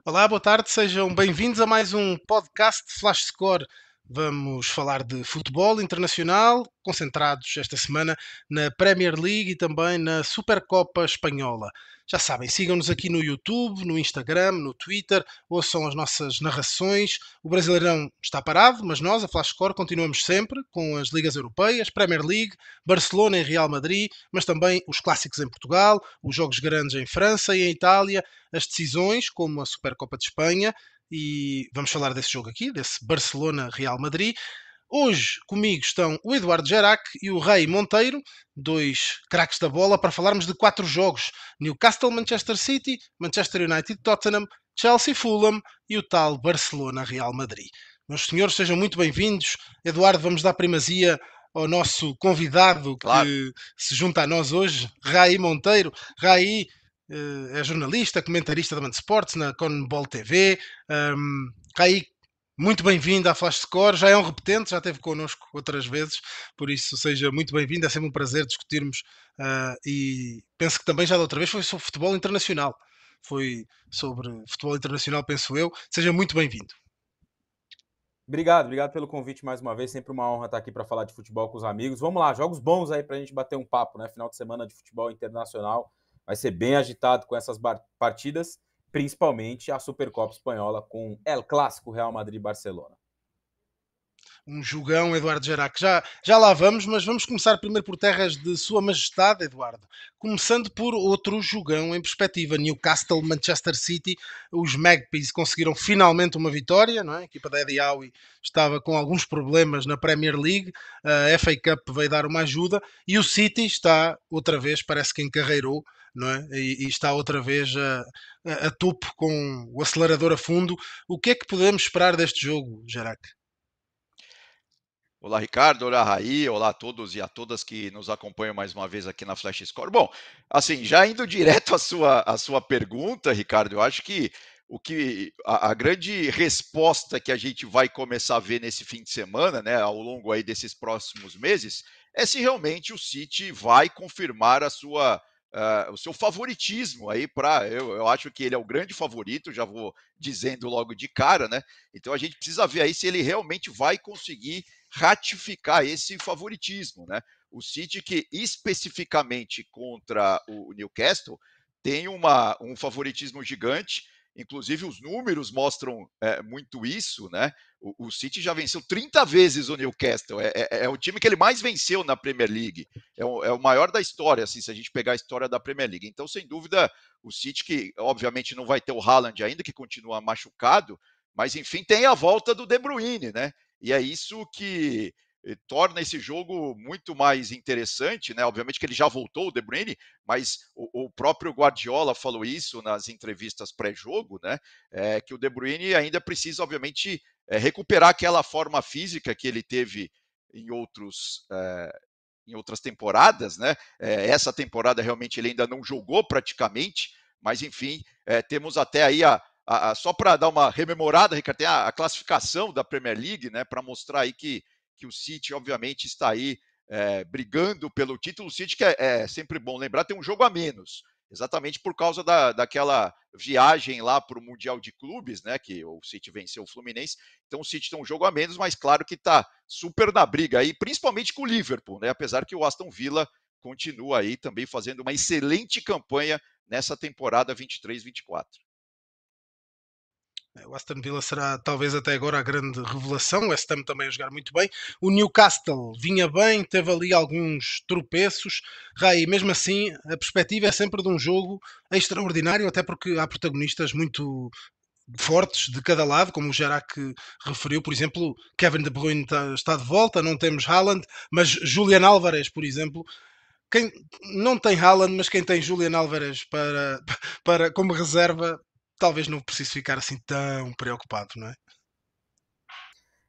Olá, boa tarde, sejam bem-vindos a mais um podcast de Flash Score. Vamos falar de futebol internacional, concentrados esta semana na Premier League e também na Supercopa Espanhola. Já sabem, sigam-nos aqui no YouTube, no Instagram, no Twitter, ouçam as nossas narrações. O Brasileirão está parado, mas nós, a Flash Score, continuamos sempre com as ligas europeias, Premier League, Barcelona e Real Madrid, mas também os clássicos em Portugal, os jogos grandes em França e em Itália, as decisões, como a Supercopa de Espanha, e vamos falar desse jogo aqui, desse Barcelona-Real Madrid. Hoje comigo estão o Eduardo Gerac e o Rei Monteiro, dois craques da bola, para falarmos de 4 jogos: Newcastle, Manchester City, Manchester United, Tottenham, Chelsea, Fulham e o tal Barcelona-Real Madrid. Meus senhores, sejam muito bem-vindos. Eduardo, vamos dar primazia ao nosso convidado Claro. que se junta a nós hoje, Raí Monteiro. Raí é jornalista, comentarista da Band Sports na Conbol TV. Raí, muito bem-vindo à Flash Score. Já é um repetente, já esteve connosco outras vezes, por isso seja muito bem-vindo. É sempre um prazer discutirmos e penso que também já da outra vez foi sobre futebol internacional. Foi sobre futebol internacional, penso eu. Seja muito bem-vindo. Obrigado pelo convite mais uma vez. Sempre uma honra estar aqui para falar de futebol com os amigos. Vamos lá, jogos bons aí para a gente bater um papo, né? Final de semana de futebol internacional vai ser bem agitado com essas partidas, principalmente a Supercopa Espanhola com El Clássico Real Madrid-Barcelona. Um jogão, Eduardo Gerac. Já lá vamos, mas vamos começar primeiro por terras de Sua Majestade, Eduardo. Começando por outro jogão em perspectiva: Newcastle, Manchester City. Os Magpies conseguiram finalmente uma vitória, não é? A equipa da Eddie Howe estava com alguns problemas na Premier League, a FA Cup veio dar uma ajuda e o City está outra vez, parece que encarreirou, não é? E está outra vez a topo com o acelerador a fundo. O que é que podemos esperar deste jogo, Gerac? Olá, Ricardo. Olá, Raí. Olá a todos e a todas que nos acompanham mais uma vez aqui na Flash Score. Bom, assim, já indo direto à sua pergunta, Ricardo, eu acho que a grande resposta que a gente vai começar a ver nesse fim de semana, né, ao longo aí desses próximos meses, é se realmente o City vai confirmar o seu favoritismo aí para. Eu acho que ele é o grande favorito, já vou dizendo logo de cara, né? Então a gente precisa ver aí se ele realmente vai conseguir ratificar esse favoritismo, né? O City que especificamente contra o Newcastle tem um favoritismo gigante, inclusive os números mostram muito isso, né? O City já venceu 30 vezes o Newcastle, é o time que ele mais venceu na Premier League, é o maior da história, assim, se a gente pegar a história da Premier League. Então, sem dúvida, o City que obviamente não vai ter o Haaland ainda, que continua machucado, mas enfim, tem a volta do De Bruyne, né? E é isso que torna esse jogo muito mais interessante, né? Obviamente que ele já voltou, o De Bruyne, mas o próprio Guardiola falou isso nas entrevistas pré-jogo, né? Que o De Bruyne ainda precisa, obviamente, recuperar aquela forma física que ele teve em em outras temporadas, né? Essa temporada realmente ele ainda não jogou praticamente, mas enfim, temos até aí só para dar uma rememorada, Ricardo, tem a classificação da Premier League, né? Para mostrar aí que o City, obviamente, está aí brigando pelo título. O City, que é sempre bom lembrar, tem um jogo a menos, exatamente por causa daquela viagem lá para o Mundial de Clubes, né? Que o City venceu o Fluminense. Então o City tem um jogo a menos, mas claro que está super na briga aí, principalmente com o Liverpool, né? Apesar que o Aston Villa continua aí também fazendo uma excelente campanha nessa temporada 23-24. O Aston Villa será talvez até agora a grande revelação. O West Ham também a jogar muito bem. O Newcastle vinha bem, teve ali alguns tropeços. Rai, mesmo assim, a perspectiva é sempre de um jogo extraordinário, até porque há protagonistas muito fortes de cada lado, como o Gerac referiu. Por exemplo, Kevin De Bruyne está de volta, não temos Haaland, mas Julian Álvares, por exemplo, quem não tem Haaland, mas quem tem Julian Álvares como reserva, talvez não precise ficar assim tão preocupado, não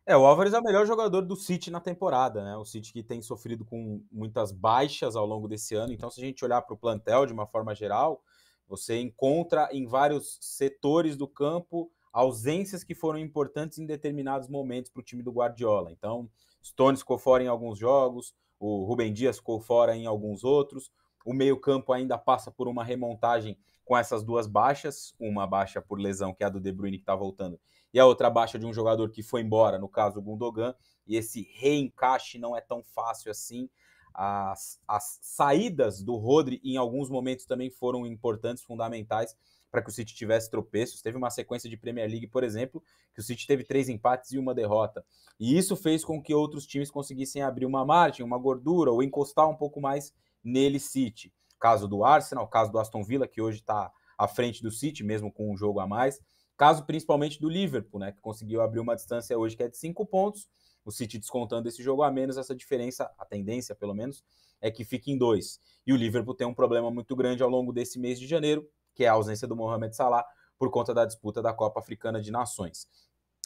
é? O Álvares é o melhor jogador do City na temporada, né? O City que tem sofrido com muitas baixas ao longo desse ano. Então, se a gente olhar para o plantel de uma forma geral, você encontra em vários setores do campo ausências que foram importantes em determinados momentos para o time do Guardiola. Então, Stones ficou fora em alguns jogos, o Rúben Dias ficou fora em alguns outros. O meio-campo ainda passa por uma remontagem com essas duas baixas, uma baixa por lesão, que é a do De Bruyne, que está voltando, e a outra baixa de um jogador que foi embora, no caso o Gundogan, e esse reencaixe não é tão fácil assim. As saídas do Rodri, em alguns momentos, também foram importantes, fundamentais, para que o City tivesse tropeços. Teve uma sequência de Premier League, por exemplo, que o City teve 3 empates e uma derrota. E isso fez com que outros times conseguissem abrir uma margem, uma gordura, ou encostar um pouco mais nele, City. Caso do Arsenal, caso do Aston Villa, que hoje está à frente do City, mesmo com um jogo a mais. Caso principalmente do Liverpool, né, que conseguiu abrir uma distância hoje que é de 5 pontos. O City descontando esse jogo a menos, essa diferença, a tendência pelo menos, é que fique em 2. E o Liverpool tem um problema muito grande ao longo desse mês de janeiro, que é a ausência do Mohamed Salah por conta da disputa da Copa Africana de Nações.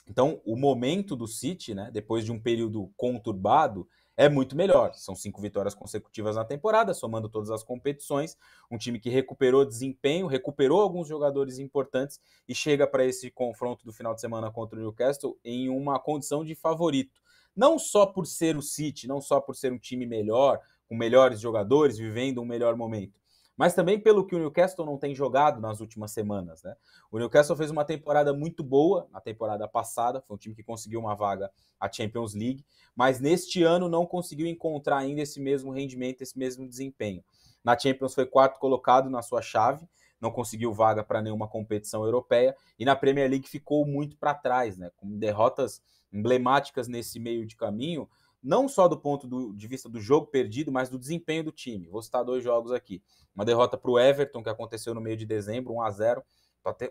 Então, o momento do City, né, depois de um período conturbado, é muito melhor. São 5 vitórias consecutivas na temporada, somando todas as competições. Um time que recuperou desempenho, recuperou alguns jogadores importantes e chega para esse confronto do final de semana contra o Newcastle em uma condição de favorito. Não só por ser o City, não só por ser um time melhor, com melhores jogadores, vivendo um melhor momento, mas também pelo que o Newcastle não tem jogado nas últimas semanas, né? O Newcastle fez uma temporada muito boa na temporada passada, foi um time que conseguiu uma vaga à Champions League, mas neste ano não conseguiu encontrar ainda esse mesmo rendimento, esse mesmo desempenho. Na Champions foi 4º colocado na sua chave, não conseguiu vaga para nenhuma competição europeia, e na Premier League ficou muito para trás, né? Com derrotas emblemáticas nesse meio de caminho, não só do ponto de vista do jogo perdido, mas do desempenho do time. Vou citar 2 jogos aqui. Uma derrota para o Everton, que aconteceu no meio de dezembro, 1-0.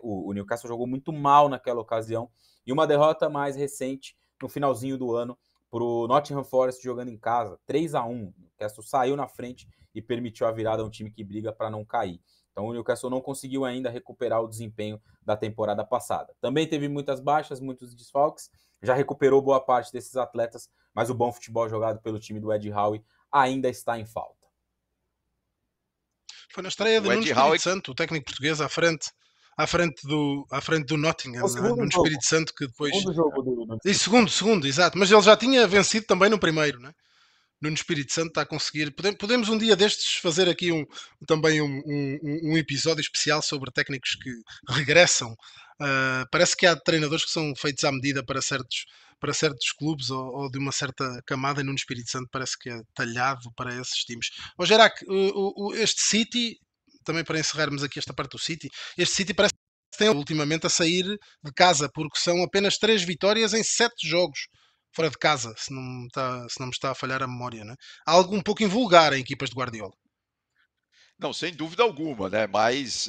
O Newcastle jogou muito mal naquela ocasião. E uma derrota mais recente, no finalzinho do ano, para o Nottingham Forest jogando em casa, 3-1. O Newcastle saiu na frente e permitiu a virada a um time que briga para não cair. Então o Newcastle não conseguiu ainda recuperar o desempenho da temporada passada. Também teve muitas baixas, muitos desfalques, já recuperou boa parte desses atletas, mas o bom futebol jogado pelo time do Ed Howe ainda está em falta. Foi na estreia de Nuno Espírito Santo, o técnico português, à frente do Nottingham, Nuno Espírito Santo, que depois... Segundo jogo do... E segundo, exato. Mas ele já tinha vencido também no primeiro, né? Nuno Espírito Santo está a conseguir. Podemos um dia destes fazer aqui também um episódio especial sobre técnicos que regressam. Parece que há treinadores que são feitos à medida para certos clubes ou de uma certa camada, e Nuno Espírito Santo parece que é talhado para esses times. Ó Gerac, este City, também para encerrarmos aqui esta parte do City, este City parece que tem ultimamente a sair de casa, porque são apenas 3 vitórias em 7 jogos fora de casa, se não me está a falhar a memória, né? Algo um pouco invulgar em equipas de Guardiola. Não, sem dúvida alguma, né? Mas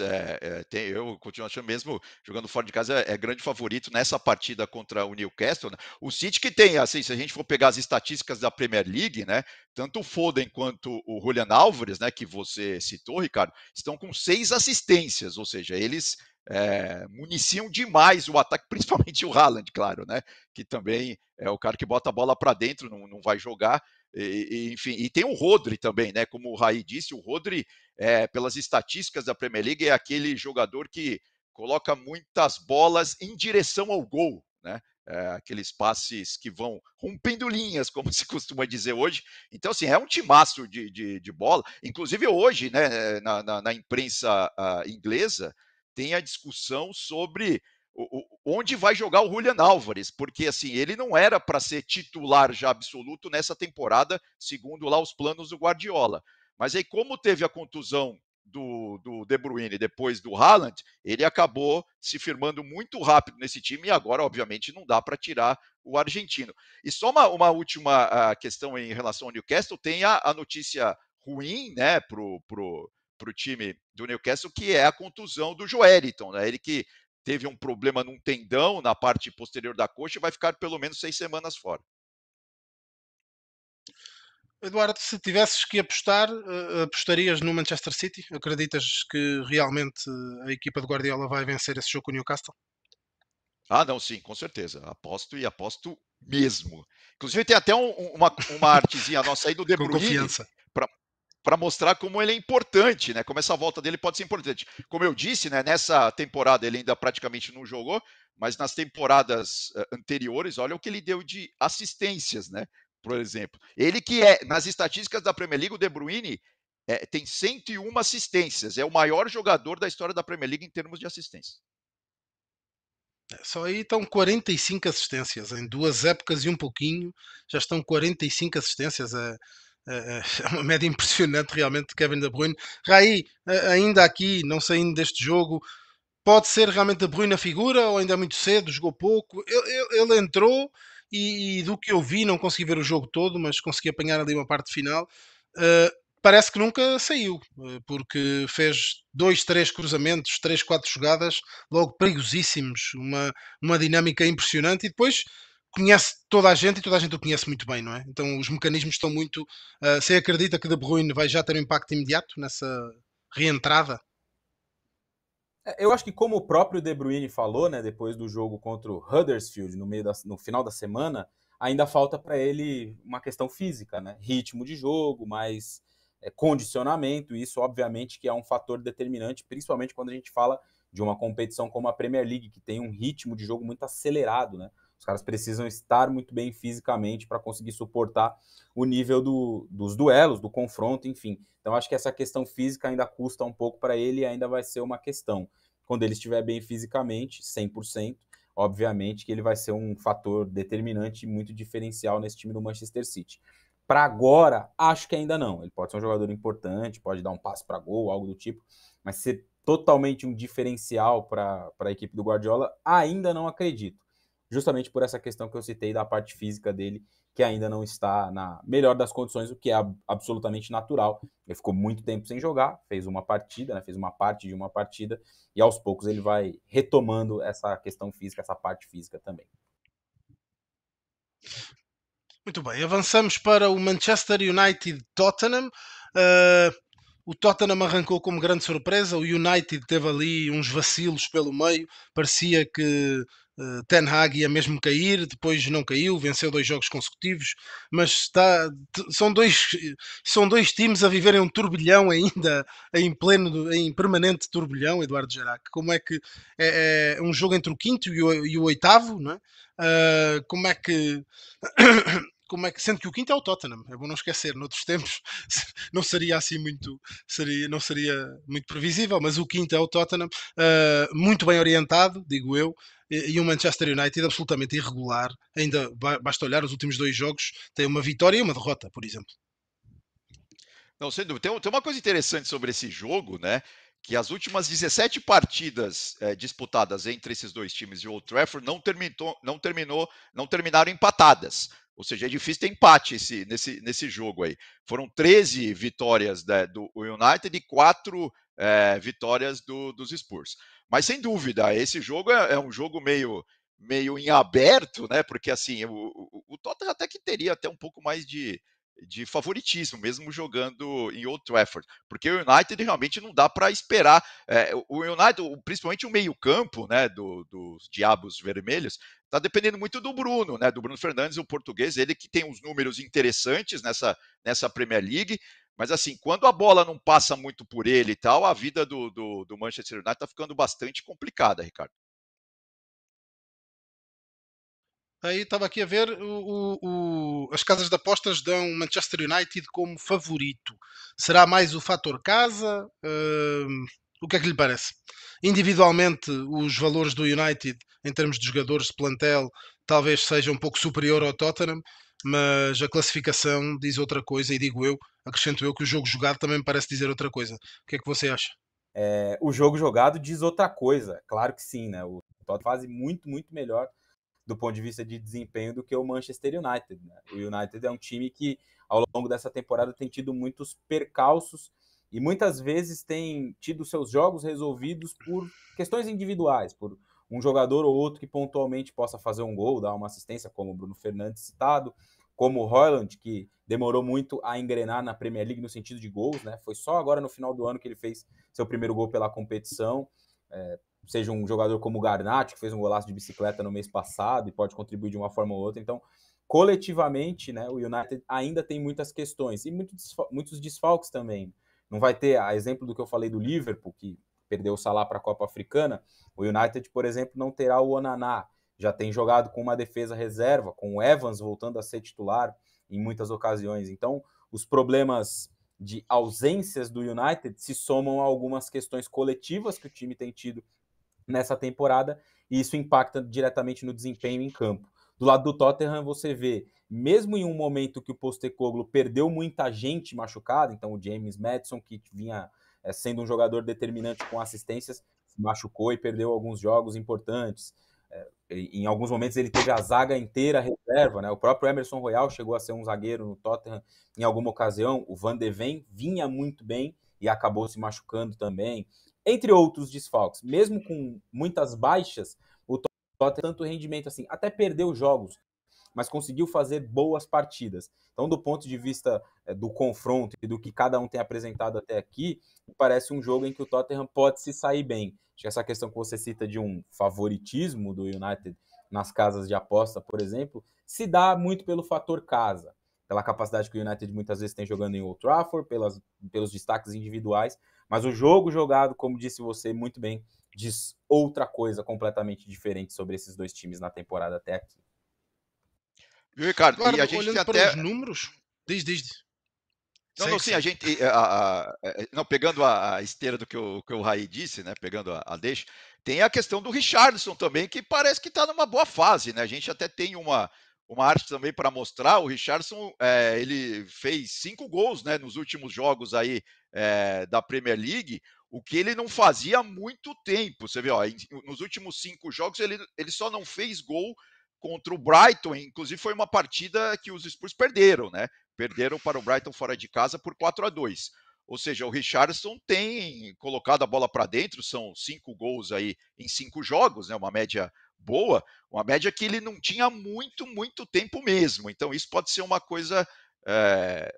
eu continuo achando mesmo, jogando fora de casa, é grande favorito nessa partida contra o Newcastle, né? O City que tem, assim, se a gente for pegar as estatísticas da Premier League, né? Tanto o Foden quanto o Julian Álvares, né? Que você citou, Ricardo, estão com 6 assistências, ou seja, eles municiam demais o ataque, principalmente o Haaland, claro, né? Que também é o cara que bota a bola para dentro, não vai jogar. Enfim, e tem o Rodri também, né? Como o Raí disse, o Rodri, pelas estatísticas da Premier League, é aquele jogador que coloca muitas bolas em direção ao gol, né? Aqueles passes que vão rompendo linhas, como se costuma dizer hoje. Então, assim, é um timaço de bola. Inclusive, hoje, né, na imprensa inglesa, tem a discussão sobre onde vai jogar o Julian Álvares, porque assim, ele não era para ser titular já absoluto nessa temporada, segundo lá os planos do Guardiola. Mas aí, como teve a contusão do De Bruyne depois do Haaland, ele acabou se firmando muito rápido nesse time e agora, obviamente, não dá para tirar o argentino. E só uma última questão em relação ao Newcastle, tem a notícia ruim, né, pro time do Newcastle, que é a contusão do Joelinton, né? Ele que teve um problema num tendão na parte posterior da coxa e vai ficar pelo menos 6 semanas fora. Eduardo, se tivesses que apostar, apostarias no Manchester City? Acreditas que realmente a equipa de Guardiola vai vencer esse jogo com o Newcastle? Ah, não, sim, com certeza. Aposto e aposto mesmo. Inclusive tem até uma artezinha nossa aí do De Com Bruyne confiança. para mostrar como ele é importante, né? Como essa volta dele pode ser importante. Como eu disse, né? Nessa temporada ele ainda praticamente não jogou, mas nas temporadas anteriores, olha o que ele deu de assistências, né? Por exemplo, ele que nas estatísticas da Premier League, o De Bruyne tem 101 assistências, é o maior jogador da história da Premier League em termos de assistência. Só aí estão 45 assistências, em 2 épocas e um pouquinho, já estão 45 assistências, é uma média impressionante realmente de Kevin De Bruyne. Raí, ainda aqui, não saindo deste jogo, pode ser realmente De Bruyne a figura ou ainda é muito cedo, jogou pouco? Ele entrou e do que eu vi, não consegui ver o jogo todo, mas consegui apanhar ali uma parte final. Uh, Parece que nunca saiu, porque fez 2, 3 cruzamentos, 3, 4 jogadas, logo perigosíssimos, uma dinâmica impressionante e depois conhece toda a gente e toda a gente o conhece muito bem, não é? Então os mecanismos estão muito. Você acredita que De Bruyne vai já ter um impacto imediato nessa reentrada? Eu acho que como o próprio De Bruyne falou, né, depois do jogo contra o Huddersfield, no final da semana, ainda falta para ele uma questão física, né? Ritmo de jogo, mais condicionamento, isso obviamente que é um fator determinante, principalmente quando a gente fala de uma competição como a Premier League, que tem um ritmo de jogo muito acelerado, né? Os caras precisam estar muito bem fisicamente para conseguir suportar o nível dos duelos, do confronto, enfim. Então acho que essa questão física ainda custa um pouco para ele e ainda vai ser uma questão. Quando ele estiver bem fisicamente, 100%, obviamente que ele vai ser um fator determinante e muito diferencial nesse time do Manchester City. Para agora, acho que ainda não. Ele pode ser um jogador importante, pode dar um passe para gol, algo do tipo, mas ser totalmente um diferencial para a equipe do Guardiola, ainda não acredito. Justamente por essa questão que eu citei da parte física dele, que ainda não está na melhor das condições, o que é absolutamente natural. Ele ficou muito tempo sem jogar, fez uma partida, né, fez uma parte de uma partida, e aos poucos ele vai retomando essa questão física, essa parte física também. Muito bem, avançamos para o Manchester United-Tottenham. O Tottenham arrancou como grande surpresa, o United teve ali uns vacilos pelo meio, parecia que Ten Hag ia mesmo cair, depois não caiu, venceu 2 jogos consecutivos, mas são dois times a viverem um turbilhão ainda, em permanente turbilhão, Eduardo Gerac. Como é que é um jogo entre o quinto e o oitavo, não é? Como é que sendo que o quinto é o Tottenham, é bom não esquecer, noutros tempos não seria assim muito, não seria muito previsível, mas o quinto é o Tottenham, muito bem orientado, digo eu, e o Manchester United absolutamente irregular, ainda basta olhar os últimos 2 jogos, tem uma vitória e uma derrota, por exemplo. Não, sem dúvida. Tem uma coisa interessante sobre esse jogo, né? Que as últimas 17 partidas disputadas entre esses dois times de Old Trafford não terminaram empatadas. Ou seja, é difícil ter empate nesse jogo aí. Foram 13 vitórias do United e 4 vitórias dos Spurs. Mas sem dúvida, esse jogo é um jogo meio em aberto, né? Porque assim, o Tottenham até que teria até um pouco mais de favoritismo, mesmo jogando em Old Trafford, porque o United realmente não dá para esperar. O United, principalmente o meio-campo, né, dos Diabos Vermelhos, está dependendo muito do Bruno, né, do Bruno Fernandes, o português, ele que tem uns números interessantes nessa Premier League. Mas assim, quando a bola não passa muito por ele e tal, a vida do Manchester United está ficando bastante complicada, Ricardo. Aí estava aqui a ver, as casas de apostas dão Manchester United como favorito. Será mais o fator casa? O que é que lhe parece? Individualmente, os valores do United, em termos de jogadores de plantel, talvez seja um pouco superior ao Tottenham, mas a classificação diz outra coisa, e digo eu, acrescento eu, que o jogo jogado também me parece dizer outra coisa. O que é que você acha? O jogo jogado diz outra coisa, claro que sim, né? O Tottenham faz muito, muito melhor do ponto de vista de desempenho do que o Manchester United, né? O United é um time que, ao longo dessa temporada, tem tido muitos percalços e muitas vezes tem tido seus jogos resolvidos por questões individuais, por um jogador ou outro que pontualmente possa fazer um gol, dar uma assistência, como o Bruno Fernandes citado, como o Haaland, que demorou muito a engrenar na Premier League no sentido de gols, né? Foi só agora no final do ano que ele fez seu primeiro gol pela competição. Seja um jogador como o Garnacho, que fez um golaço de bicicleta no mês passado e pode contribuir de uma forma ou outra. Então, coletivamente, né, o United ainda tem muitas questões e muitos desfalques também. Não vai ter, a exemplo do que eu falei do Liverpool, que perdeu o Salah para a Copa Africana, o United, por exemplo, não terá o Onaná. Já tem jogado com uma defesa reserva, com o Evans voltando a ser titular em muitas ocasiões. Então, os problemas de ausências do United se somam a algumas questões coletivas que o time tem tido nessa temporada, e isso impacta diretamente no desempenho em campo. Do lado do Tottenham, você vê, mesmo em um momento que o Postecoglou perdeu muita gente machucada, então o James Maddison, que vinha sendo um jogador determinante com assistências, se machucou e perdeu alguns jogos importantes. Em alguns momentos ele teve a zaga inteira reserva, né? O próprio Emerson Royal chegou a ser um zagueiro no Tottenham em alguma ocasião. O Van de Ven vinha muito bem e acabou se machucando também, entre outros desfalques. Mesmo com muitas baixas, o Tottenham tanto rendimento assim, até perdeu jogos, mas conseguiu fazer boas partidas. Então, do ponto de vista do confronto e do que cada um tem apresentado até aqui, parece um jogo em que o Tottenham pode se sair bem. Acho que essa questão que você cita de um favoritismo do United nas casas de aposta, por exemplo, se dá muito pelo fator casa, pela capacidade que o United muitas vezes tem jogando em Old Trafford, pelos destaques individuais, mas o jogo jogado, como disse você muito bem, diz outra coisa completamente diferente sobre esses dois times na temporada até aqui. Viu, Ricardo? E a Eduardo, gente tem olhando para os até. números, diz. Não, sim, a Segue. gente. Não, pegando a esteira do que o Raí disse, né? Pegando a deixa, tem a questão do Richarlison também, que parece que está numa boa fase, né? A gente até tem uma arte também para mostrar. O Richarlison, ele fez 5 gols, né, nos últimos jogos aí da Premier League, o que ele não fazia há muito tempo. Você vê, ó, nos últimos 5 jogos ele só não fez gol contra o Brighton, inclusive foi uma partida que os Spurs perderam, né? Perderam para o Brighton fora de casa por 4-2. Ou seja, o Richarlison tem colocado a bola para dentro, são 5 gols aí em 5 jogos, né? Uma média boa, uma média que ele não tinha muito tempo mesmo. Então isso pode ser uma coisa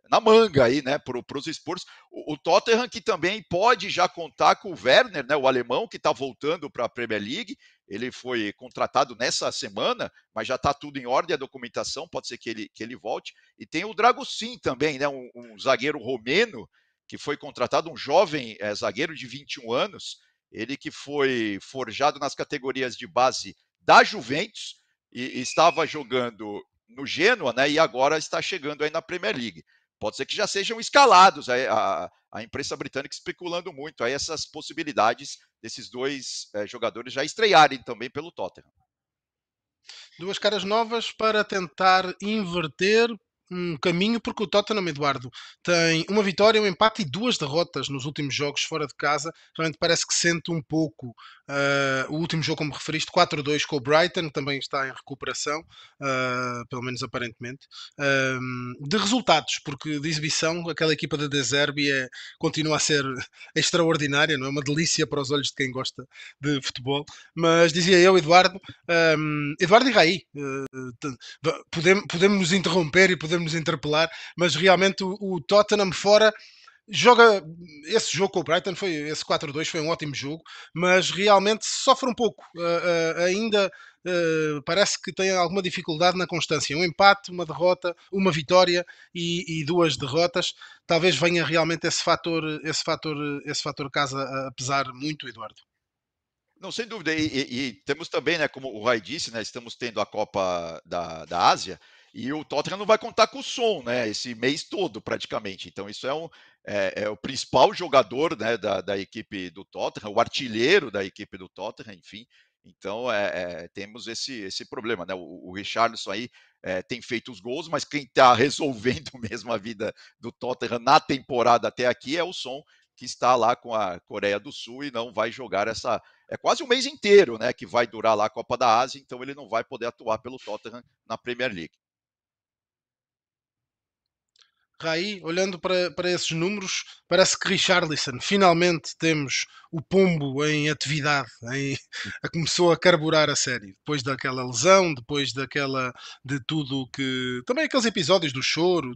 na manga aí, né, para os Spurs. O Tottenham que também pode já contar com o Werner, né, o alemão que está voltando para a Premier League. Ele foi contratado nessa semana, mas já está tudo em ordem, a documentação, pode ser que ele volte. E tem o Dragusin também, né, um zagueiro romeno que foi contratado, um jovem zagueiro de 21 anos, ele que foi forjado nas categorias de base da Juventus e estava jogando no Genoa, né, e agora está chegando aí na Premier League. Pode ser que já sejam escalados, a imprensa britânica especulando muito aí essas possibilidades desses dois jogadores já estrearem também pelo Tottenham. Duas caras novas para tentar inverter um caminho, porque o Tottenham, Eduardo, tem uma vitória, um empate e 2 derrotas nos últimos jogos fora de casa. Realmente parece que sente um pouco o último jogo, como referiste, 4-2 com o Brighton, também está em recuperação, pelo menos aparentemente. De resultados, porque de exibição, aquela equipa da De Zerbi continua a ser extraordinária, não é? Uma delícia para os olhos de quem gosta de futebol. Mas dizia eu, Eduardo, Eduardo e Raí, podemos nos interromper e podemos nos interpelar, mas realmente o Tottenham fora joga. Esse jogo com o Brighton, esse 4-2 foi um ótimo jogo, mas realmente sofre um pouco. Ainda parece que tem alguma dificuldade na constância. Um empate, uma derrota, uma vitória e 2 derrotas. Talvez venha realmente esse fator casa a pesar muito, Eduardo. Não, sem dúvida. E temos também, né, como o Rai disse, né, estamos tendo a Copa da Ásia e o Tottenham não vai contar com o Son, né, esse mês todo praticamente. Então isso é o principal jogador, né, da equipe do Tottenham, o artilheiro da equipe do Tottenham, enfim. Então temos esse problema, né? O Richarlison aí tem feito os gols, mas quem está resolvendo mesmo a vida do Tottenham na temporada até aqui é o Son, que está lá com a Coreia do Sul e não vai jogar quase um mês inteiro, né, que vai durar lá a Copa da Ásia, então ele não vai poder atuar pelo Tottenham na Premier League. Raí, olhando para esses números, parece que Richarlison, finalmente temos o pombo em atividade, começou a carburar a série, depois daquela lesão, depois de tudo que, também aqueles episódios do choro,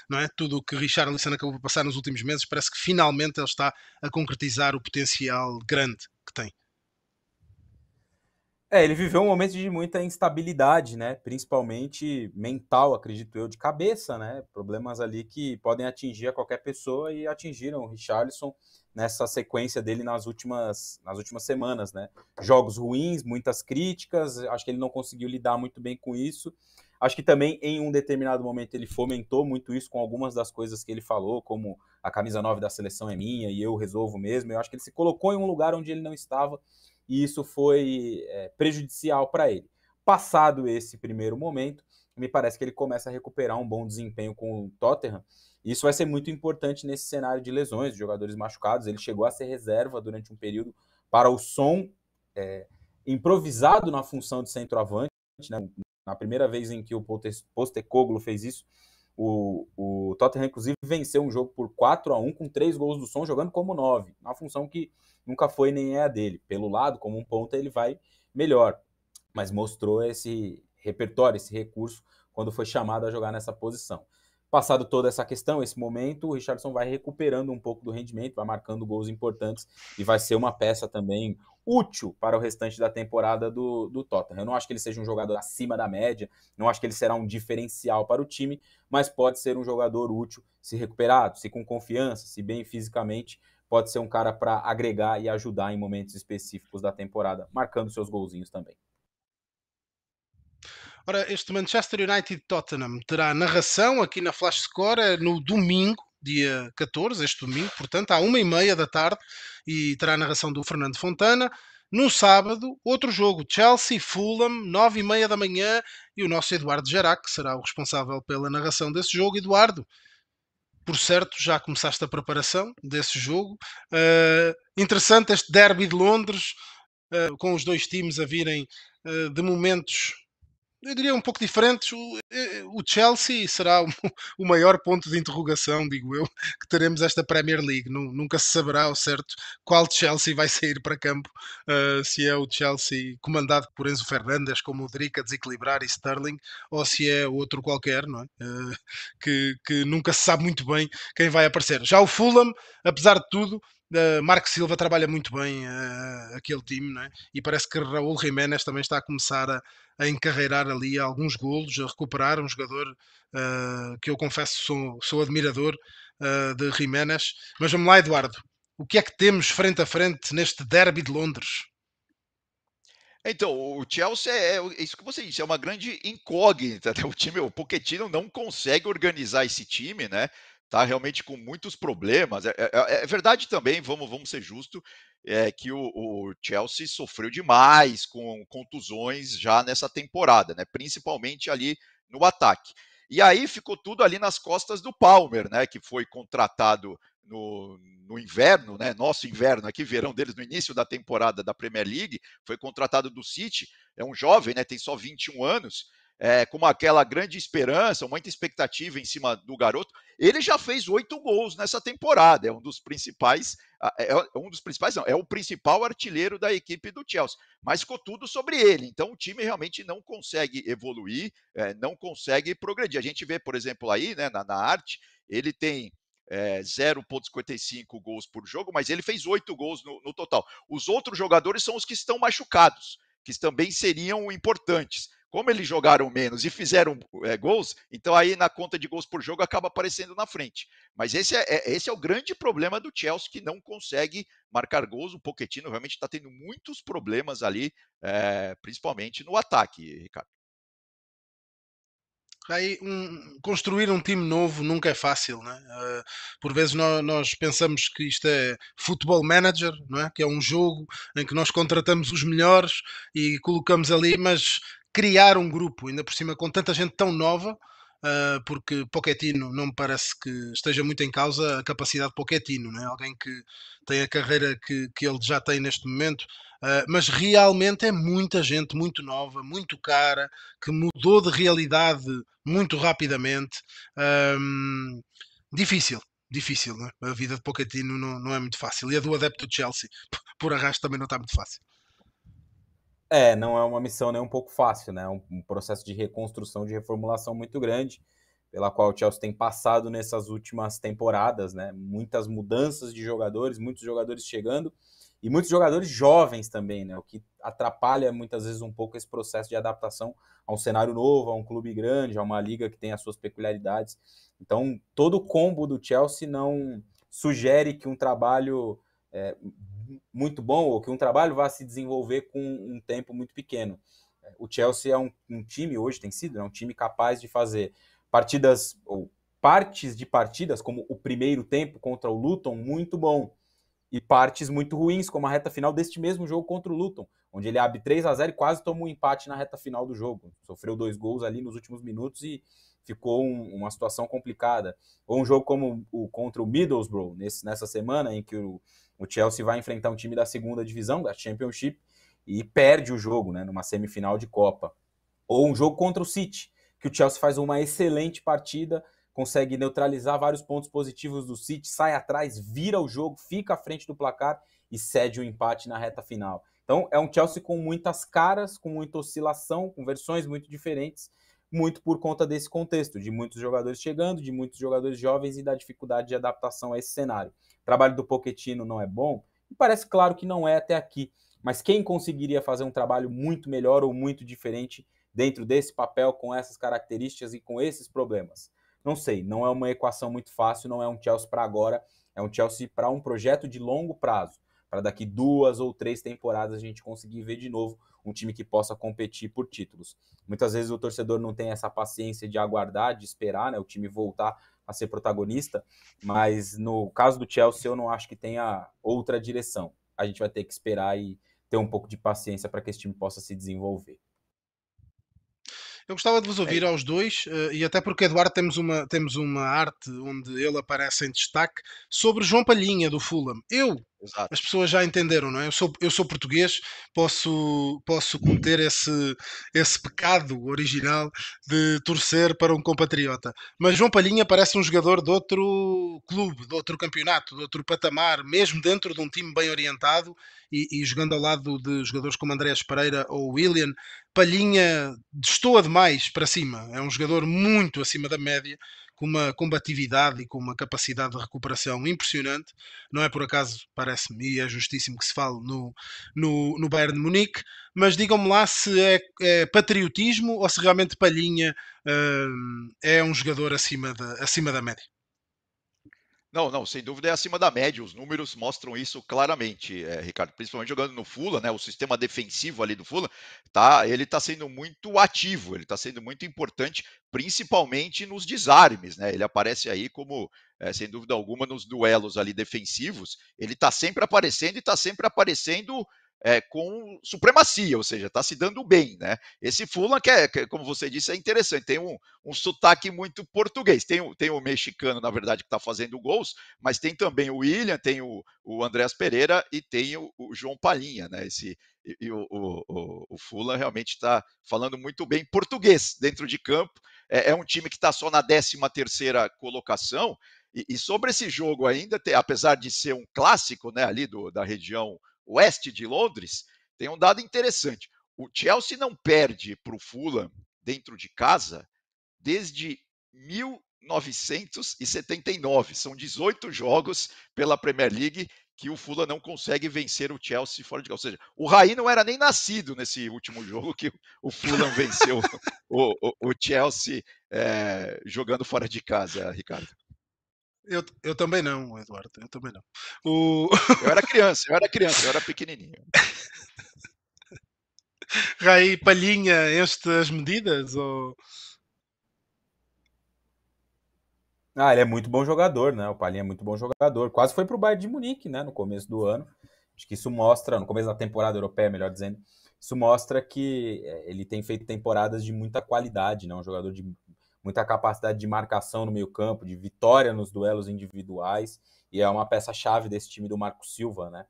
não é? Tudo o que Richarlison acabou de passar nos últimos meses, parece que finalmente ele está a concretizar o potencial grande que tem. Ele viveu um momento de muita instabilidade, né? Principalmente mental, acredito eu, de cabeça, né? Problemas ali que podem atingir a qualquer pessoa e atingiram o Richarlison nessa sequência dele nas últimas semanas, né? Jogos ruins, muitas críticas, acho que ele não conseguiu lidar muito bem com isso. Acho que também em um determinado momento ele fomentou muito isso com algumas das coisas que ele falou, como a camisa 9 da seleção é minha e eu resolvo mesmo. Eu acho que ele se colocou em um lugar onde ele não estava e isso foi prejudicial para ele. Passado esse primeiro momento, me parece que ele começa a recuperar um bom desempenho com o Tottenham. Isso vai ser muito importante nesse cenário de lesões, de jogadores machucados. Ele chegou a ser reserva durante um período para o Son, improvisado na função de centroavante, né? Na primeira vez em que o Postecoglou fez isso, o Tottenham, inclusive, venceu um jogo por 4-1 com 3 gols do Son, jogando como 9, uma função que nunca foi nem é a dele. Pelo lado, como um ponta, ele vai melhor, mas mostrou esse repertório, esse recurso, quando foi chamado a jogar nessa posição. Passado toda essa questão, esse momento, o Richarlison vai recuperando um pouco do rendimento, vai marcando gols importantes e vai ser uma peça também útil para o restante da temporada do Tottenham. Eu não acho que ele seja um jogador acima da média, não acho que ele será um diferencial para o time, mas pode ser um jogador útil se recuperado, se com confiança, se bem fisicamente, pode ser um cara para agregar e ajudar em momentos específicos da temporada, marcando seus golzinhos também. Ora, este Manchester United-Tottenham terá narração aqui na Flash Score no domingo, dia 14, este domingo, portanto, à 1h30 da tarde, e terá a narração do Fernando Fontana. No sábado, outro jogo, Chelsea-Fulham, 9h30 da manhã, e o nosso Eduardo Gerac será o responsável pela narração desse jogo. Eduardo, por certo, já começaste a preparação desse jogo. Interessante este derby de Londres, com os dois times a virem de momentos, eu diria, um pouco diferentes. O Chelsea será o maior ponto de interrogação, digo eu, que teremos esta Premier League. Nunca se saberá ao certo qual Chelsea vai sair para campo, se é o Chelsea comandado por Enzo Fernandes, com Modric a desequilibrar e Sterling, ou se é outro qualquer, não é? Que nunca se sabe muito bem quem vai aparecer. Já o Fulham, apesar de tudo, Marco Silva trabalha muito bem aquele time, não é? E parece que Raúl Jiménez também está a começar a encarreirar ali alguns golos, a recuperar um jogador que eu confesso sou admirador de Jiménez. Mas vamos lá, Eduardo, o que é que temos frente a frente neste derby de Londres? Então, o Chelsea isso que você disse, é uma grande incógnita, né? O Pochettino não consegue organizar esse time, né? Tá realmente com muitos problemas. É verdade também, vamos ser justos, que o Chelsea sofreu demais com contusões já nessa temporada, né? Principalmente ali no ataque. E aí ficou tudo ali nas costas do Palmer, né? Que foi contratado no inverno, né? Nosso inverno aqui, verão deles no início da temporada da Premier League, foi contratado do City, é um jovem, né? Tem só 21 anos, com aquela grande esperança, muita expectativa em cima do garoto. Ele já fez 8 gols nessa temporada, é um dos principais, não, é o principal artilheiro da equipe do Chelsea, mas ficou tudo sobre ele, então o time realmente não consegue evoluir, não consegue progredir. A gente vê, por exemplo, aí, né, na arte, ele tem 0,55 gols por jogo, mas ele fez 8 gols no total. Os outros jogadores são os que estão machucados, que também seriam importantes. Como eles jogaram menos e fizeram gols, então aí na conta de gols por jogo acaba aparecendo na frente. Mas esse é o grande problema do Chelsea, que não consegue marcar gols. O Pochettino realmente está tendo muitos problemas ali, principalmente no ataque, Ricardo. Aí, construir um time novo nunca é fácil, né? Por vezes nós pensamos que isto é Football Manager, não é? Que é um jogo em que nós contratamos os melhores e colocamos ali, mas criar um grupo, ainda por cima com tanta gente tão nova, porque Pochettino não me parece que esteja muito em causa a capacidade de Pochettino, né? Alguém que tem a carreira que ele já tem neste momento, mas realmente é muita gente muito nova, muito cara, que mudou de realidade muito rapidamente. Hum, difícil, difícil, né? A vida de Pochettino não é muito fácil. E a do adepto do Chelsea, por arrasto, também não está muito fácil. Não é uma missão nem um pouco fácil, né? Um processo de reconstrução, de reformulação muito grande, pela qual o Chelsea tem passado nessas últimas temporadas, né? Muitas mudanças de jogadores, muitos jogadores chegando e muitos jogadores jovens também, né? O que atrapalha muitas vezes um pouco esse processo de adaptação a um cenário novo, a um clube grande, a uma liga que tem as suas peculiaridades. Então, todo o combo do Chelsea não sugere que um trabalho muito bom ou que um trabalho vá se desenvolver com um tempo muito pequeno. O Chelsea é um time, hoje tem sido, um time capaz de fazer partidas ou partes de partidas, como o primeiro tempo contra o Luton, muito bom, e partes muito ruins, como a reta final deste mesmo jogo contra o Luton, onde ele abre 3-0 e quase toma um empate na reta final do jogo. Sofreu 2 gols ali nos últimos minutos e ficou uma situação complicada. Ou um jogo como o contra o Middlesbrough, nessa semana, em que o Chelsea vai enfrentar um time da segunda divisão, da Championship, e perde o jogo, né, numa semifinal de Copa. Ou um jogo contra o City, que o Chelsea faz uma excelente partida, consegue neutralizar vários pontos positivos do City, sai atrás, vira o jogo, fica à frente do placar e cede o empate na reta final. Então é um Chelsea com muitas caras, com muita oscilação, com versões muito diferentes, muito por conta desse contexto, de muitos jogadores chegando, de muitos jogadores jovens e da dificuldade de adaptação a esse cenário. O trabalho do Pochettino não é bom? E parece claro que não é até aqui, mas quem conseguiria fazer um trabalho muito melhor ou muito diferente dentro desse papel, com essas características e com esses problemas? Não sei, não é uma equação muito fácil, não é um Chelsea para agora, é um Chelsea para um projeto de longo prazo, para daqui 2 ou 3 temporadas a gente conseguir ver de novo um time que possa competir por títulos. Muitas vezes o torcedor não tem essa paciência de aguardar, de esperar, né, o time voltar a ser protagonista, mas no caso do Chelsea eu não acho que tenha outra direção. A gente vai ter que esperar e ter um pouco de paciência para que esse time possa se desenvolver. Eu gostava de vos ouvir aos dois, e até porque, Eduardo, temos uma arte onde ele aparece em destaque sobre João Palhinha, do Fulham. As Exato. pessoas já entenderam, não é? Eu sou português, posso cometer esse pecado original de torcer para um compatriota. Mas João Palhinha parece um jogador de outro clube, de outro campeonato, de outro patamar, mesmo dentro de um time bem orientado e jogando ao lado de jogadores como Andrés Pereira ou Willian. Palhinha destoa demais para cima. É um jogador muito acima da média, com uma combatividade e com uma capacidade de recuperação impressionante. Não é por acaso, parece-me, e é justíssimo que se fale no Bayern de Munique. Mas digam-me lá se é patriotismo ou se realmente Palhinha é um jogador acima da média. Não, não, sem dúvida é acima da média. Os números mostram isso claramente, Ricardo. Principalmente jogando no Fulham, né? O sistema defensivo ali do Fulham, ele está sendo muito ativo, ele está sendo muito importante, principalmente nos desarmes, né? Ele aparece aí como, sem dúvida alguma, nos duelos ali defensivos. Ele está sempre aparecendo e está sempre aparecendo com supremacia, ou seja, está se dando bem, né? Esse Fulham, como você disse, é interessante, tem um sotaque muito português. Tem o mexicano, na verdade, que está fazendo gols, mas tem também o William, tem o Andreas Pereira e tem o João Palhinha, né? O Fulham realmente está falando muito bem português dentro de campo. É um time que está só na 13ª colocação. E sobre esse jogo ainda, apesar de ser um clássico, né, ali da região oeste de Londres, tem um dado interessante. O Chelsea não perde para o Fulham dentro de casa desde 1979. São 18 jogos pela Premier League que o Fulham não consegue vencer o Chelsea fora de casa. Ou seja, o Raí não era nem nascido nesse último jogo que o Fulham venceu o Chelsea jogando fora de casa, Ricardo. Eu também não, Eduardo, eu também não. Eu era pequenininho. Rai Palhinha, estas medidas? Ou... Ele é muito bom jogador, né? O Palhinha é muito bom jogador. Quase foi pro Bayern de Munique, né? No começo do ano. Acho que isso mostra, no começo da temporada europeia, melhor dizendo, isso mostra que ele tem feito temporadas de muita qualidade, né? Um jogador de muita capacidade de marcação no meio-campo, de vitória nos duelos individuais, e é uma peça-chave desse time do Marco Silva, né?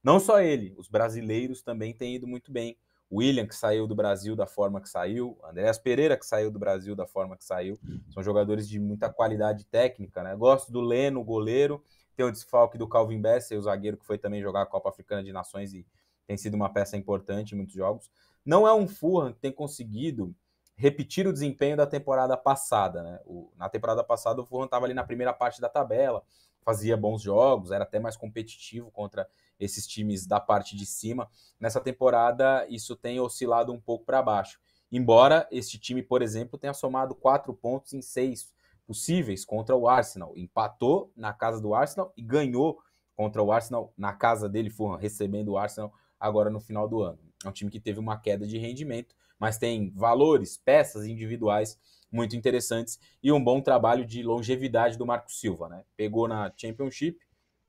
Não só ele, os brasileiros também têm ido muito bem. O William, que saiu do Brasil da forma que saiu, Andreas Pereira, que saiu do Brasil da forma que saiu, são jogadores de muita qualidade técnica, né? Gosto do Leno, goleiro, tem o desfalque do Calvin Besser, o zagueiro que foi também jogar a Copa Africana de Nações e tem sido uma peça importante em muitos jogos. Não é um Fulham que tem conseguido repetir o desempenho da temporada passada, né? Na temporada passada o Fulham estava ali na primeira parte da tabela, fazia bons jogos, era até mais competitivo contra esses times da parte de cima. Nessa temporada isso tem oscilado um pouco para baixo. Embora este time, por exemplo, tenha somado 4 pontos em 6 possíveis contra o Arsenal. Empatou na casa do Arsenal e ganhou contra o Arsenal na casa dele, Fulham, recebendo o Arsenal agora no final do ano. É um time que teve uma queda de rendimento, mas tem valores, peças individuais muito interessantes e um bom trabalho de longevidade do Marco Silva, né? Pegou na Championship,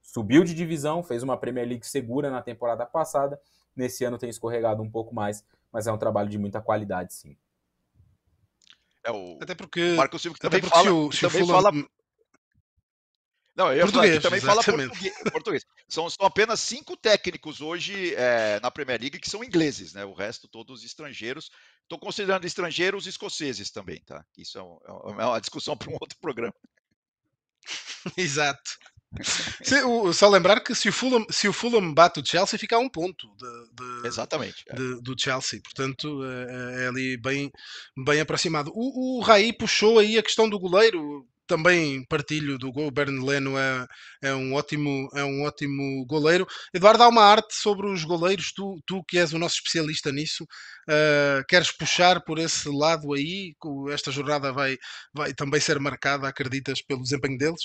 subiu de divisão, fez uma Premier League segura na temporada passada, nesse ano tem escorregado um pouco mais, mas é um trabalho de muita qualidade, sim. O Até porque, Marco Silva que até também porque fala, se o Fulham... Não, eu ia falar que Português, também fala exatamente. português. São apenas 5 técnicos hoje na Premier League que são ingleses, né? O resto todos estrangeiros. Estou considerando estrangeiros escoceses também, tá? Isso é uma discussão para um outro programa. Exato. Só lembrar que se o Fulham bate o Chelsea, fica a um ponto Exatamente. do Chelsea. Portanto, é ali bem aproximado. O Raí puxou aí a questão do goleiro. Também partilho do gol. O Bernd Leno é um ótimo goleiro. Eduardo, há uma arte sobre os goleiros. Tu que és o nosso especialista nisso, queres puxar por esse lado aí? Esta jornada vai também ser marcada, acreditas, pelo desempenho deles?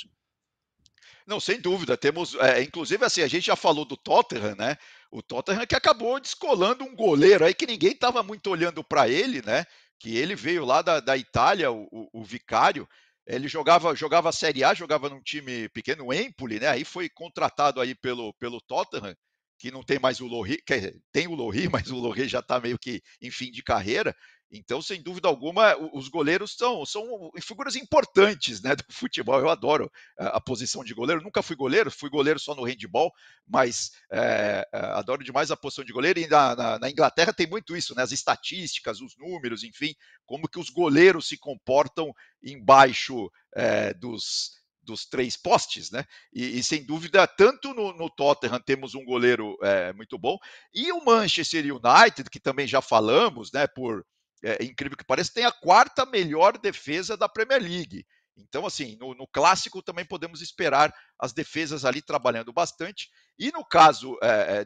Não, sem dúvida. Temos, inclusive, assim, a gente já falou do Tottenham, né? O Tottenham que acabou descolando um goleiro aí que ninguém estava muito olhando para ele, né? Que ele veio lá da Itália, o Vicário. Ele jogava a Série A, jogava num time pequeno, o Empoli, né? Aí foi contratado aí pelo Tottenham, que não tem mais o Lohri, tem o Lohri, mas o Lohri já está meio que em fim de carreira. Então, sem dúvida alguma, os goleiros são figuras importantes, né, do futebol. Eu adoro a posição de goleiro. Nunca fui goleiro só no handball, mas adoro demais a posição de goleiro. E na Inglaterra tem muito isso, né, as estatísticas, os números, enfim, como que os goleiros se comportam embaixo dos 3 postes, né? E sem dúvida, tanto no Tottenham temos um goleiro muito bom, e o Manchester United, que também já falamos, né, incrível que pareça, tem a 4ª melhor defesa da Premier League. Então, assim, no clássico também podemos esperar as defesas ali trabalhando bastante. E no caso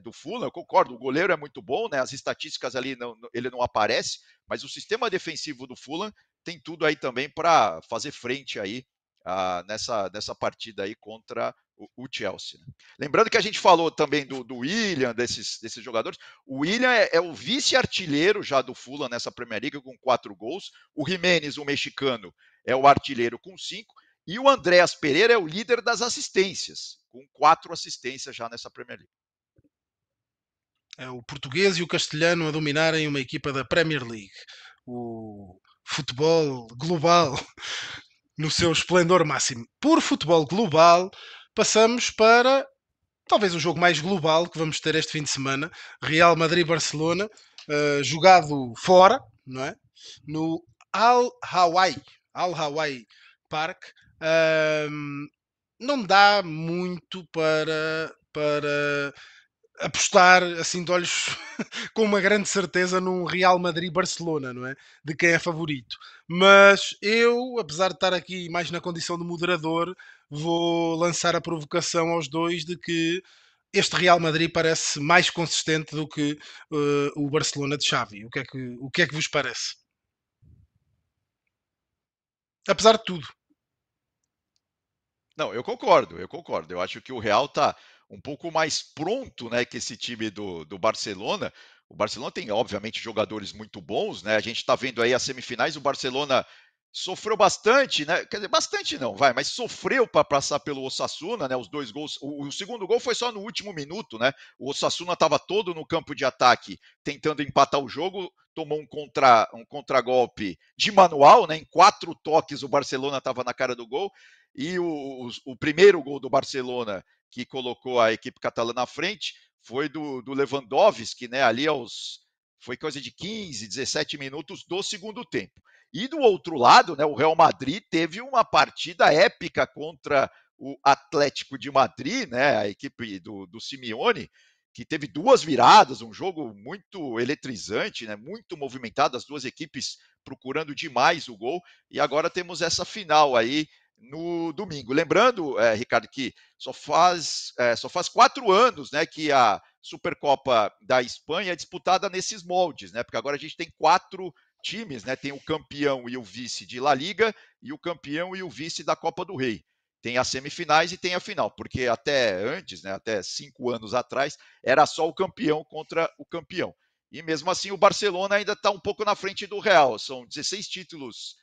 do Fulham, eu concordo, o goleiro é muito bom, né? As estatísticas ali ele não aparece, mas o sistema defensivo do Fulham tem tudo aí também para fazer frente aí nessa partida aí contra o Chelsea. Lembrando que a gente falou também do Willian, desses jogadores. O Willian é o vice-artilheiro já do Fulham nessa Premier League com 4 gols. O Jimenez, o mexicano, é o artilheiro com 5. E o Andréas Pereira é o líder das assistências, com 4 assistências já nessa Premier League. É o português e o castelhano a dominarem uma equipa da Premier League. O futebol global no seu esplendor máximo. Por futebol global, passamos para talvez o jogo mais global que vamos ter este fim de semana. Real Madrid-Barcelona, jogado fora, não é? No Al-Hawaii Park. Não dá muito para apostar assim de olhos com uma grande certeza num Real Madrid-Barcelona, não é? De quem é favorito. Mas eu, apesar de estar aqui mais na condição de moderador, vou lançar a provocação aos dois de que este Real Madrid parece mais consistente do que o Barcelona de Xavi. O que é que vos parece? Apesar de tudo. Não, eu concordo. Eu acho que o Real está um pouco mais pronto, né, que esse time do Barcelona. O Barcelona tem, obviamente, jogadores muito bons, né? A gente está vendo aí as semifinais, o Barcelona sofreu bastante, né? Quer dizer, bastante não, mas sofreu para passar pelo Osasuna, né? Os 2 gols. O segundo gol foi só no último minuto, né? O Osasuna estava todo no campo de ataque, tentando empatar o jogo, tomou um contragolpe de manual, né? Em 4 toques o Barcelona estava na cara do gol. E o primeiro gol do Barcelona, que colocou a equipe catalã na frente, foi do Lewandowski, né? Ali foi coisa de 15, 17 minutos do segundo tempo. E do outro lado, né, o Real Madrid teve uma partida épica contra o Atlético de Madrid, né, a equipe do Simeone, que teve 2 viradas, um jogo muito eletrizante, né, muito movimentado, as 2 equipes procurando demais o gol, e agora temos essa final aí no domingo. Lembrando, Ricardo, que só faz 4 anos, né, que a Supercopa da Espanha é disputada nesses moldes, né, porque agora a gente tem 4 times, né? Tem o campeão e o vice de La Liga e o campeão e o vice da Copa do Rei. tem as semifinais e tem a final, porque até antes, né, até 5 anos atrás, era só o campeão contra o campeão. E mesmo assim o Barcelona ainda está um pouco na frente do Real, são 16 títulos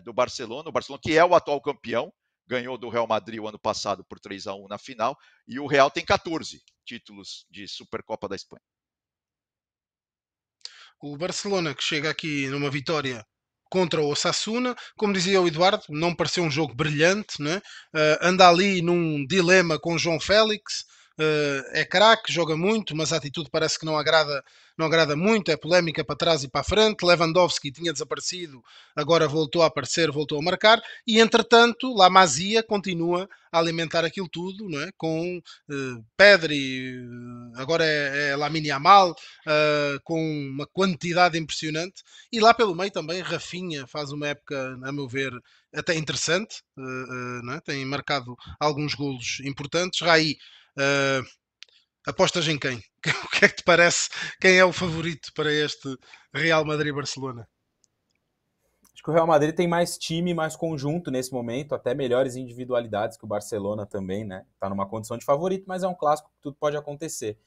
do Barcelona, o Barcelona que é o atual campeão, ganhou do Real Madrid o ano passado por 3-1 na final, e o Real tem 14 títulos de Supercopa da Espanha. O Barcelona que chega aqui numa vitória contra o Osasuna, como dizia o Eduardo, não pareceu um jogo brilhante, né? Anda ali num dilema com João Félix, é craque, joga muito, mas a atitude parece que não agrada muito, é polémica para trás e para a frente. Lewandowski tinha desaparecido, agora voltou a aparecer, voltou a marcar, e entretanto, La Masia continua a alimentar aquilo tudo, não é? Com Pedri, agora é Lamine Yamal, com uma quantidade impressionante. E lá pelo meio também Rafinha faz uma época, a meu ver, até interessante. Não é? Tem marcado alguns golos importantes. Raí, apostas em quem? O que é que te parece? Quem é o favorito para este Real Madrid-Barcelona? Acho que o Real Madrid tem mais time, mais conjunto nesse momento, até melhores individualidades que o Barcelona também, né? Tá numa condição de favorito, mas é um clássico que tudo pode acontecer.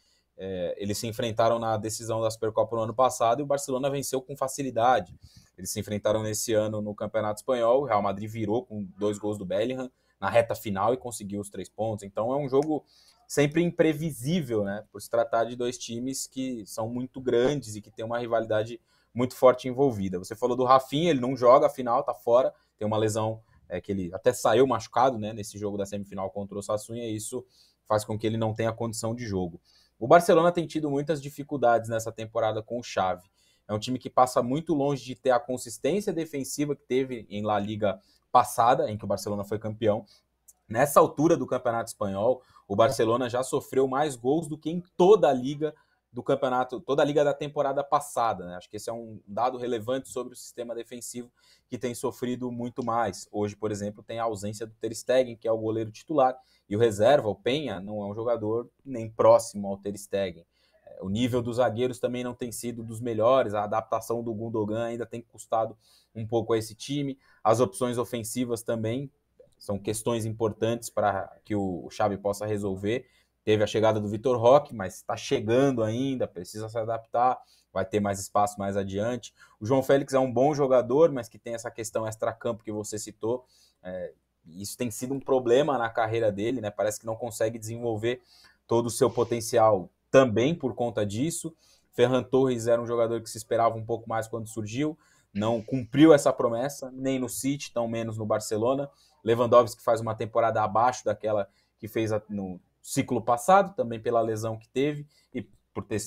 Eles se enfrentaram na decisão da Supercopa no ano passado e o Barcelona venceu com facilidade. Eles se enfrentaram nesse ano no Campeonato Espanhol, o Real Madrid virou com 2 gols do Bellingham na reta final e conseguiu os 3 pontos. Então é um jogo sempre imprevisível, né? Por se tratar de 2 times que são muito grandes e que têm uma rivalidade muito forte envolvida. Você falou do Rafinha, ele não joga a final, tá fora, tem uma lesão que ele até saiu machucado, né, nesse jogo da semifinal contra o Sassuolo, e isso faz com que ele não tenha condição de jogo. O Barcelona tem tido muitas dificuldades nessa temporada com o Xavi. É um time que passa muito longe de ter a consistência defensiva que teve em La Liga passada, em que o Barcelona foi campeão. Nessa altura do Campeonato Espanhol, o Barcelona já sofreu mais gols do que em toda a liga do campeonato, toda a liga da temporada passada, né? Acho que esse é um dado relevante sobre o sistema defensivo que tem sofrido muito mais. Hoje, por exemplo, tem a ausência do Ter Stegen, que é o goleiro titular, e o reserva, o Penha, não é um jogador nem próximo ao Ter Stegen. O nível dos zagueiros também não tem sido dos melhores, a adaptação do Gundogan ainda tem custado um pouco a esse time. As opções ofensivas também são questões importantes para que o Xavi possa resolver. Teve a chegada do Vitor Roque, mas está chegando ainda, precisa se adaptar, vai ter mais espaço mais adiante. O João Félix é um bom jogador, mas que tem essa questão extracampo que você citou. Isso tem sido um problema na carreira dele, né? Parece que não consegue desenvolver todo o seu potencial também por conta disso. Ferran Torres era um jogador que se esperava um pouco mais quando surgiu, não cumpriu essa promessa, nem no City, tão menos no Barcelona. Lewandowski faz uma temporada abaixo daquela que fez no ciclo passado, também pela lesão que teve e por ter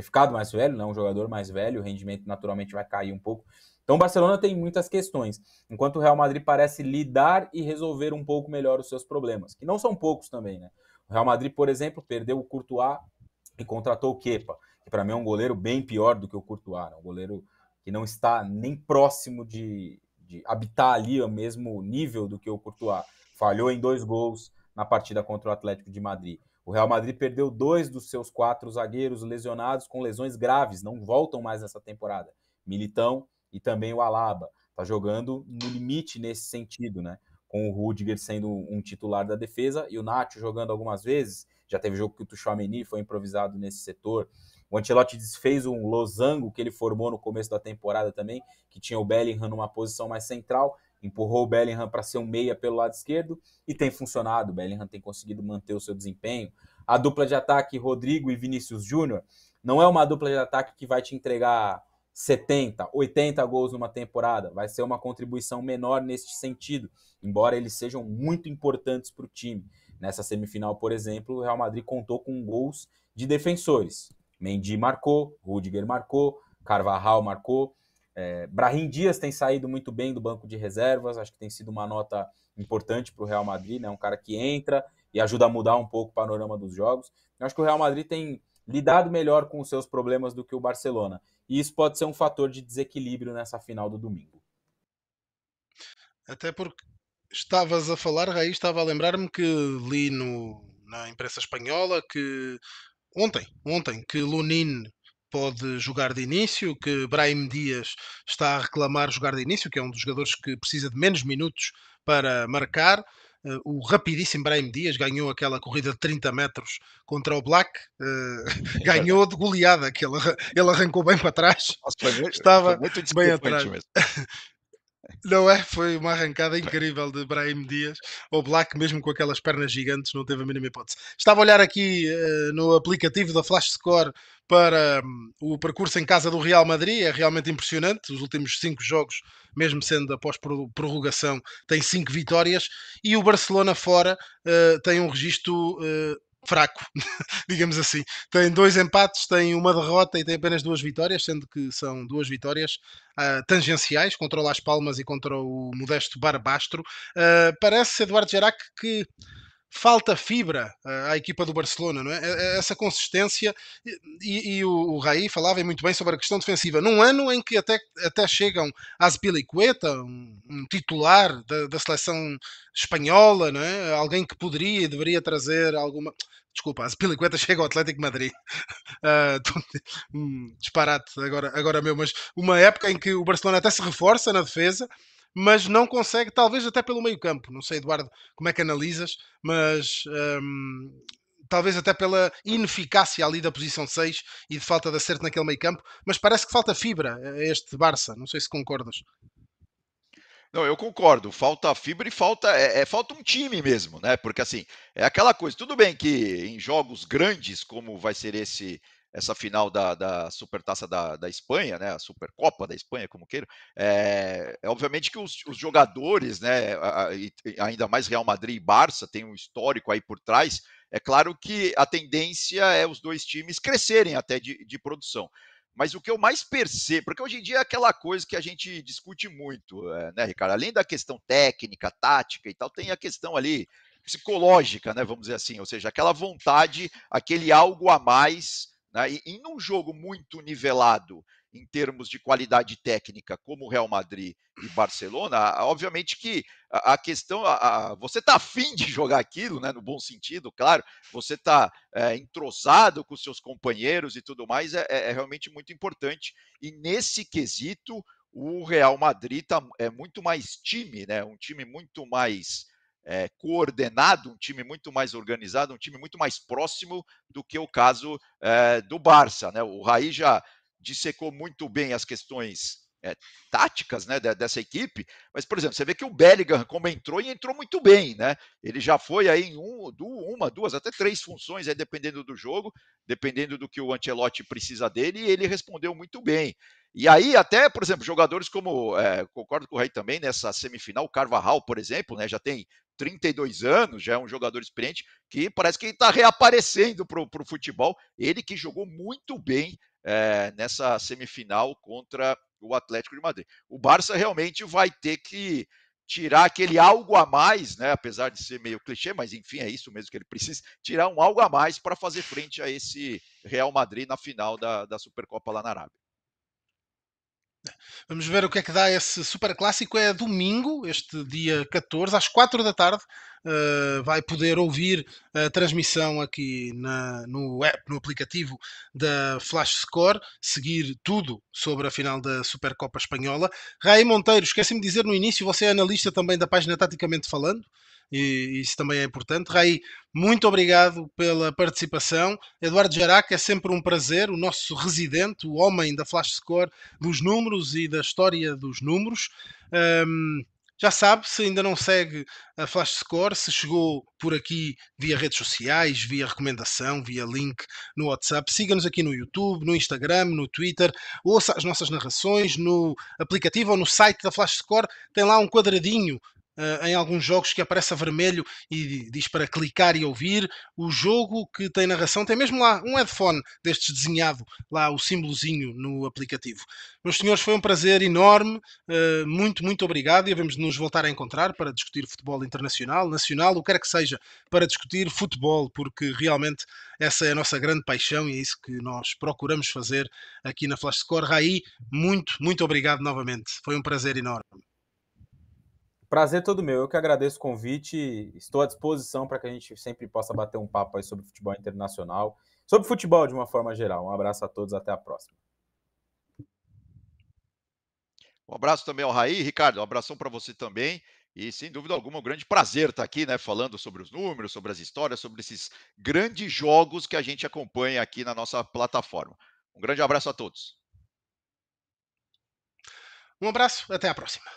ficado mais velho, né, um jogador mais velho, o rendimento naturalmente vai cair um pouco. Então o Barcelona tem muitas questões, enquanto o Real Madrid parece lidar e resolver um pouco melhor os seus problemas, que não são poucos também, né? O Real Madrid, por exemplo, perdeu o Courtois e contratou o Kepa, que para mim é um goleiro bem pior do que o Courtois, né? Um goleiro que não está nem próximo de habitar ali o mesmo nível do que o Courtois. Falhou em 2 gols na partida contra o Atlético de Madrid. O Real Madrid perdeu 2 dos seus 4 zagueiros lesionados com lesões graves, não voltam mais nessa temporada. Militão e também o Alaba. Tá jogando no limite nesse sentido, né? Com o Rudiger sendo um titular da defesa e o Nacho jogando algumas vezes. Já teve jogo que o Tchouaméni foi improvisado nesse setor. O Ancelotti desfez um losango que ele formou no começo da temporada também, que tinha o Bellingham numa posição mais central, empurrou o Bellingham para ser um meia pelo lado esquerdo e tem funcionado. O Bellingham tem conseguido manter o seu desempenho. A dupla de ataque Rodrigo e Vinícius Júnior não é uma dupla de ataque que vai te entregar 70, 80 gols numa temporada. Vai ser uma contribuição menor nesse sentido, embora eles sejam muito importantes para o time. Nessa semifinal, por exemplo, o Real Madrid contou com gols de defensores. Mendy marcou, Rudiger marcou, Carvajal marcou. Brahim Dias tem saído muito bem do banco de reservas, acho que tem sido uma nota importante para o Real Madrid, né? Um cara que entra e ajuda a mudar um pouco o panorama dos jogos. Eu acho que o Real Madrid tem lidado melhor com os seus problemas do que o Barcelona, e isso pode ser um fator de desequilíbrio nessa final do domingo. Até porque estavas a falar, Raí, estava a lembrar-me que li na imprensa espanhola que ontem, que Lunin pode jogar de início, que Brahim Dias está a reclamar jogar de início, que é um dos jogadores que precisa de menos minutos para marcar. o rapidíssimo Brahim Dias ganhou aquela corrida de 30 metros contra o Black, É verdade. ganhou de goleada, que ele arrancou bem para trás, Nossa, foi estava muito bem discrepante atrás. mesmo. Não é? Foi uma arrancada incrível de Brahim Dias. O Black, mesmo com aquelas pernas gigantes, não teve a mínima hipótese. Estava a olhar aqui no aplicativo da Flash Score para o percurso em casa do Real Madrid. É realmente impressionante. Os últimos 5 jogos, mesmo sendo após prorrogação, tem 5 vitórias. E o Barcelona fora tem um registro fraco, digamos assim. Tem 2 empates, tem uma derrota e tem apenas 2 vitórias, sendo que são 2 vitórias tangenciais contra o Las Palmas e contra o modesto Barbastro. Parece, Eduardo Gerac, que falta fibra à equipa do Barcelona, não é? Essa consistência, e o Raí falava muito bem sobre a questão defensiva. Num ano em que até chegam a Azpilicueta, um titular da seleção espanhola, não é? Alguém que poderia e deveria trazer alguma. Desculpa, a Azpilicueta chega ao Atlético de Madrid. Disparate agora meu, mas uma época em que o Barcelona até se reforça na defesa, mas não consegue, talvez até pelo meio campo. Não sei, Eduardo, como é que analisas, mas talvez até pela ineficácia ali da posição 6 e de falta de acerto naquele meio campo, mas parece que falta fibra a este Barça. Não sei se concordas. Não, eu concordo. Falta fibra e falta um time mesmo, né? Porque assim, é aquela coisa. Tudo bem que em jogos grandes, como vai ser essa final da Supertaça da Espanha, né? A Supercopa da Espanha, como queira, é obviamente que os jogadores, né? E ainda mais Real Madrid e Barça, tem um histórico aí por trás. É claro que a tendência é os dois times crescerem até de produção. Mas o que eu mais percebo, porque hoje em dia é aquela coisa que a gente discute muito, né, Ricardo? Além da questão técnica, tática e tal, tem a questão ali psicológica, né? Vamos dizer assim, ou seja, aquela vontade, aquele algo a mais, né? E num jogo muito nivelado em termos de qualidade técnica, como o Real Madrid e Barcelona, obviamente que a questão, você tá afim de jogar aquilo, né? No bom sentido, claro, você tá entrosado com os seus companheiros e tudo mais, é realmente muito importante. E nesse quesito, o Real Madrid é muito mais time, né? Um time muito mais coordenado, um time muito mais organizado, um time muito mais próximo do que o caso do Barça, né? O Raí já dissecou muito bem as questões táticas, né, dessa equipe, mas, por exemplo, você vê que o Bellingham, como entrou, e entrou muito bem, né? Ele já foi aí em uma, duas, até 3 funções, aí, dependendo do jogo, dependendo do que o Ancelotti precisa dele, e ele respondeu muito bem. E aí, até, por exemplo, jogadores como, concordo com o Rei também, nessa semifinal, o Carvajal, por exemplo, né, já tem 32 anos, já é um jogador experiente, que parece que está reaparecendo para o futebol. Ele que jogou muito bem nessa semifinal contra o Atlético de Madrid. O Barça realmente vai ter que tirar aquele algo a mais, né? Apesar de ser meio clichê, mas enfim, é isso mesmo que ele precisa, tirar um algo a mais para fazer frente a esse Real Madrid na final da Supercopa lá na Arábia. Vamos ver o que é que dá esse super clássico. É domingo, este dia 14, às 4 da tarde. Vai poder ouvir a transmissão aqui no app, no aplicativo da Flash Score, seguir tudo sobre a final da Supercopa Espanhola. Raí Monteiro, esqueci-me de dizer no início, você é analista também da página Taticamente Falando, e isso também é importante. Raí, muito obrigado pela participação. Eduardo Jarac, é sempre um prazer, o nosso residente, o homem da Flash Score, dos números e da história dos números. Já sabe, se ainda não segue a Flash Score, se chegou por aqui via redes sociais, via recomendação, via link no WhatsApp, siga-nos aqui no YouTube, no Instagram, no Twitter, ouça as nossas narrações no aplicativo ou no site da Flash Score, tem lá um quadradinho em alguns jogos que aparece a vermelho e diz para clicar e ouvir. O jogo que tem narração tem mesmo lá um headphone destes desenhado, lá o símbolozinho no aplicativo. Meus senhores, foi um prazer enorme, muito obrigado e devemos nos voltar a encontrar para discutir futebol internacional, nacional, o que quer que seja, para discutir futebol, porque realmente essa é a nossa grande paixão e é isso que nós procuramos fazer aqui na Flash Score. Raí, muito obrigado novamente. Foi um prazer enorme. Prazer todo meu. Eu que agradeço o convite. Estou à disposição para que a gente sempre possa bater um papo aí sobre futebol internacional, sobre futebol de uma forma geral. Um abraço a todos, até a próxima. Um abraço também ao Raí. Ricardo, um abração para você também. E sem dúvida alguma, um grande prazer estar aqui, né, falando sobre os números, sobre as histórias, sobre esses grandes jogos que a gente acompanha aqui na nossa plataforma. Um grande abraço a todos. Um abraço, até à próxima.